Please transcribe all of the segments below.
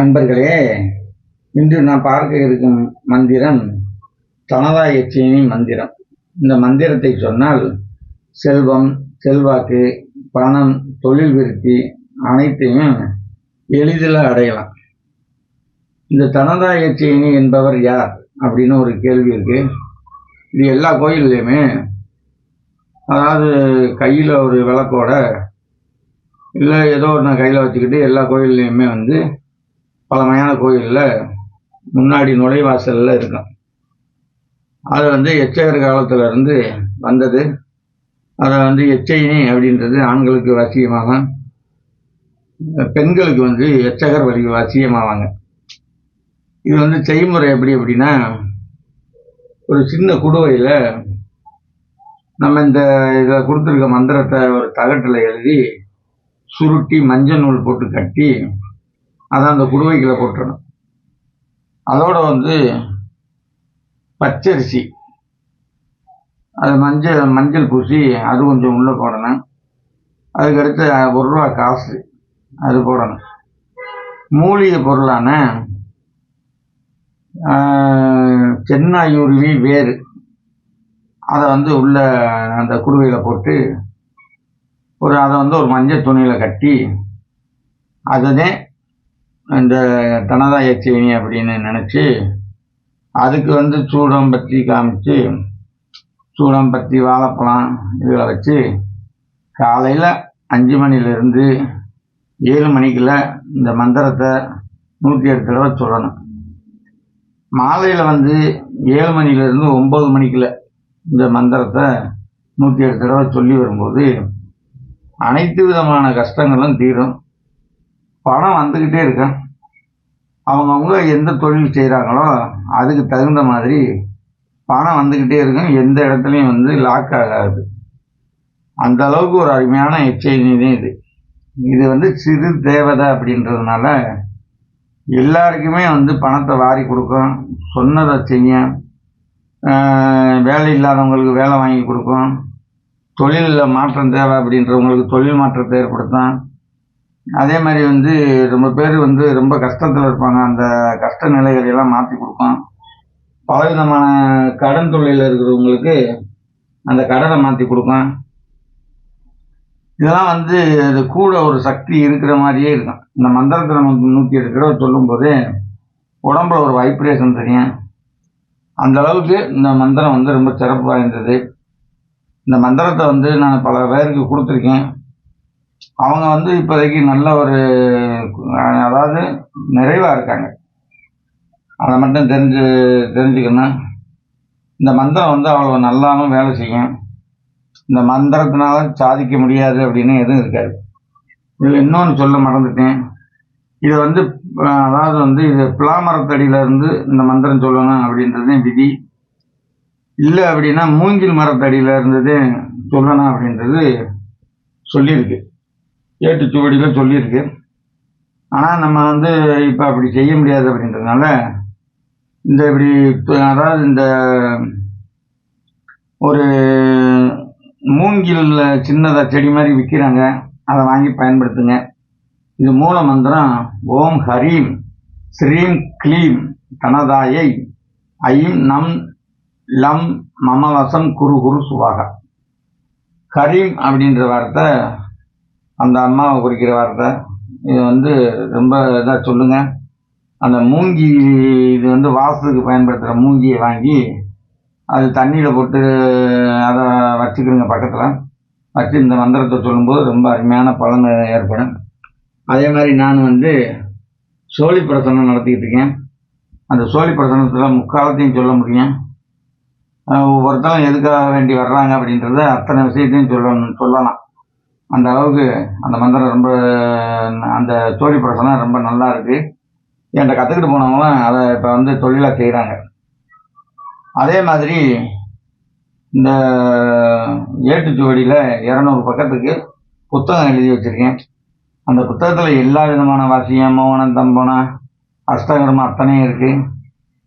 அன்பர்களே, இன்று நாம் பார்க்க இருக்கும் மந்திரம் தனதா யட்சினி மந்திரம். இந்த மந்திரத்தை சொன்னால் செல்வம், செல்வாக்கு, பணம், தொழில் விருத்தி அனைத்தையும் எளிதில் அடையலாம். இந்த தனதா யட்சினி என்பவர் யார் அப்படின்னு ஒரு கேள்வி இருக்கு. இது எல்லா கோயில்லையுமே, அதாவது கையில் ஒரு விளக்கோட இல்லை ஏதோ ஒன்று கையில் வச்சுக்கிட்டு எல்லா கோயில்லையுமே பழமையான கோயிலில் முன்னாடி நுழைவாசலில் இருக்கும். அது எச்சகர் காலத்தில் இருந்து வந்தது. அதை எச்சைனி அப்படின்றது ஆண்களுக்கு வசியமாக, பெண்களுக்கு எச்சகர் வசியமாவாங்க. இது செய்முறை எப்படி அப்படின்னா, ஒரு சின்ன குடுவையில் நம்ம இந்த இதில் கொடுத்துருக்க மந்திரத்தை ஒரு தகட்டில் எழுதி சுருட்டி மஞ்சள் நூல் போட்டு கட்டி அதை அந்த குடுவைக்குள்ள போட்டுடணும். அதோட பச்சரிசி, அது மஞ்சள் பூசி அது கொஞ்சம் உள்ளே போடணும். அதுக்கடுத்து ₹1 காசு அது போடணும். மூலிகை பொருளான சென்னாயூருவி வேறு அதை உள்ள அந்த குடுவையில் போட்டு அதை ஒரு மஞ்சள் துணியில் கட்டி அதுதான் இந்த தனதா யட்சினி அப்படின்னு நினச்சி அதுக்கு சூடம்பத்தி காமிச்சு, சூடம்பத்தி, வாழைப்பழம் இதில் வச்சு காலையில் 5 மணிலேருந்து 7 மணிக்குள்ள இந்த மந்திரத்தை 108 தடவை சொல்லணும். மாலையில் 7 மணிலேருந்து 9 மணிக்குள்ள இந்த மந்திரத்தை 108 தடவை சொல்லி வரும்போது அனைத்து விதமான கஷ்டங்களும் தீரும். பணம் வந்துக்கிட்டே இருக்கும். அவங்கவுங்க எந்த தொழில் செய்கிறாங்களோ அதுக்கு தகுந்த மாதிரி பணம் வந்துக்கிட்டே இருக்கும். எந்த இடத்துலையும் லாக் ஆகாது. அந்த அளவுக்கு ஒரு அருமையான எச்சரிக்கை இது. இது சிறு தேவதை அப்படின்றதுனால எல்லாருக்குமே பணத்தை வாரி கொடுக்கும். சொன்னதை செய்ய, வேலை இல்லாதவங்களுக்கு வேலை வாங்கி கொடுக்கும். தொழிலில் மாற்றம் தேவை அப்படின்றவங்களுக்கு தொழில் மாற்றத்தை ஏற்படுத்தும். அதே மாதிரி ரொம்ப பேர் ரொம்ப கஷ்டத்தில் இருப்பாங்க. அந்த கஷ்ட நிலைகளெல்லாம் மாற்றி கொடுக்கும். பலவிதமான கடன் தொழிலில் இருக்கிறவங்களுக்கு அந்த கடனை மாற்றி கொடுக்கும். இதெல்லாம் அது கூட ஒரு சக்தி இருக்கிற மாதிரியே இருக்கும். இந்த மந்திரத்தை நம்ம 108 தடவை சொல்லும்போது உடம்புல ஒரு வைப்ரேஷன் தெரியும். அந்த அளவுக்கு இந்த மந்திரம் ரொம்ப சிறப்பு வாய்ந்தது. இந்த மந்திரத்தை நான் பல பேருக்கு கொடுத்துருக்கேன். அவங்க இப்போதைக்கு நல்ல ஒரு, அதாவது நிறைவாக இருக்காங்க. அதை மட்டும் தெரிஞ்சுக்கணும். இந்த மந்திரம் அவ்வளோ நல்லாவும் வேலை செய்யும். இந்த மந்திரத்தினால சாதிக்க முடியாது அப்படின்னு எதுவும் இருக்காது. இதில் இன்னொன்று சொல்ல மறந்துட்டேன். இதை அதாவது இது பிளாமரத்தடியிலேருந்து இந்த மந்திரம் சொல்லணும் அப்படின்றது விதி. இல்லை அப்படின்னா மூங்கில் மரத்தடியில் இருந்தது சொல்லணும் அப்படின்றது சொல்லியிருக்கு, ஏட்டுச்சுவடியில் சொல்லியிருக்கு. ஆனால் நம்ம இப்போ அப்படி செய்ய முடியாது அப்படின்றதுனால அதாவது இந்த ஒரு மூங்கில் சின்னதாக செடி மாதிரி விற்கிறாங்க, அதை வாங்கி பயன்படுத்துங்க. இது மூல மந்திரம் ஓம் ஹரீம் ஸ்ரீம் க்ளீம் தனதாயை ஐம் நம் லம் மமவசம் குரு குரு சுவாகா. ஹரீம் அப்படின்ற வார்த்தை அந்த அம்மாவை குறிக்கிற வார்த்தை. இது ரொம்ப இதாக சொல்லுங்க. அந்த மூங்கி, இது வாசத்துக்கு பயன்படுத்துகிற மூங்கியை வாங்கி அது தண்ணியில் போட்டு அதை வச்சுக்கிடுங்க. பக்கத்தில் வச்சு இந்த மந்திரத்தை சொல்லும்போது ரொம்ப அருமையான பலன் ஏற்படும். அதே மாதிரி நான் சோழி பிரசனம் நடத்திக்கிட்டு இருக்கேன். அந்த சோழி பிரசனத்தில் முக்காலத்தையும் சொல்ல முடியும். ஒவ்வொருத்தரும் எதுக்காக வேண்டி வர்றாங்க அப்படின்றத அத்தனை விஷயத்தையும் சொல்லலாம். அந்த அளவுக்கு அந்த மந்திரம் ரொம்ப, அந்த சோழி பிரசனம் ரொம்ப நல்லா இருக்குது. என்கிட்ட கற்றுக்கிட்டு போனவங்களும் அதை இப்போ தொழிலாக செய்கிறாங்க. அதே மாதிரி இந்த ஏட்டுச்சுவடியில் 200 பக்கத்துக்கு புத்தகம் எழுதி வச்சுருக்கேன். அந்த புத்தகத்தில் எல்லா விதமான வாசியம், மோகனம், தம்பனம், அஷ்டகர்மம் அத்தனையும் இருக்குது.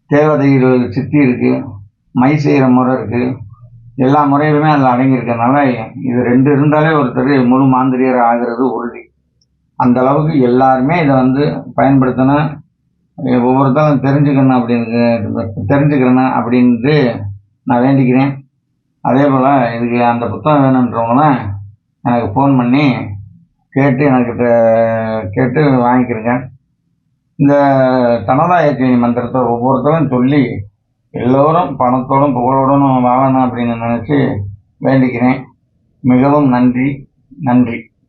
தேவதைகள் சித்தி இருக்குது, மை செய்கிற முறை இருக்குது. எல்லா முறையிலுமே அதில் அடங்கியிருக்கிறதுனால இது 2 இருந்தாலே ஒருத்தர் முழு மாந்திரியர் ஆகிறது உறுதி. அந்த அளவுக்கு எல்லாருமே இதை பயன்படுத்தணும். ஒவ்வொருத்தரும் தெரிஞ்சுக்கிறேன்னு அப்படின்ட்டு நான் வேண்டிக்கிறேன். அதே போல் இதுக்கு அந்த புத்தகம் வேணுன்றவங்களாம் எனக்கு ஃபோன் பண்ணி கேட்டு வாங்கிக்கிறேங்க. இந்த தனதாயக்கினி மந்திரத்தை ஒவ்வொருத்தரும் சொல்லி எல்லோரும் பணத்தோடும் புகழோடும் வாழணும் அப்படின்னு நினச்சி வேண்டிக்கிறேன். மிகவும் நன்றி.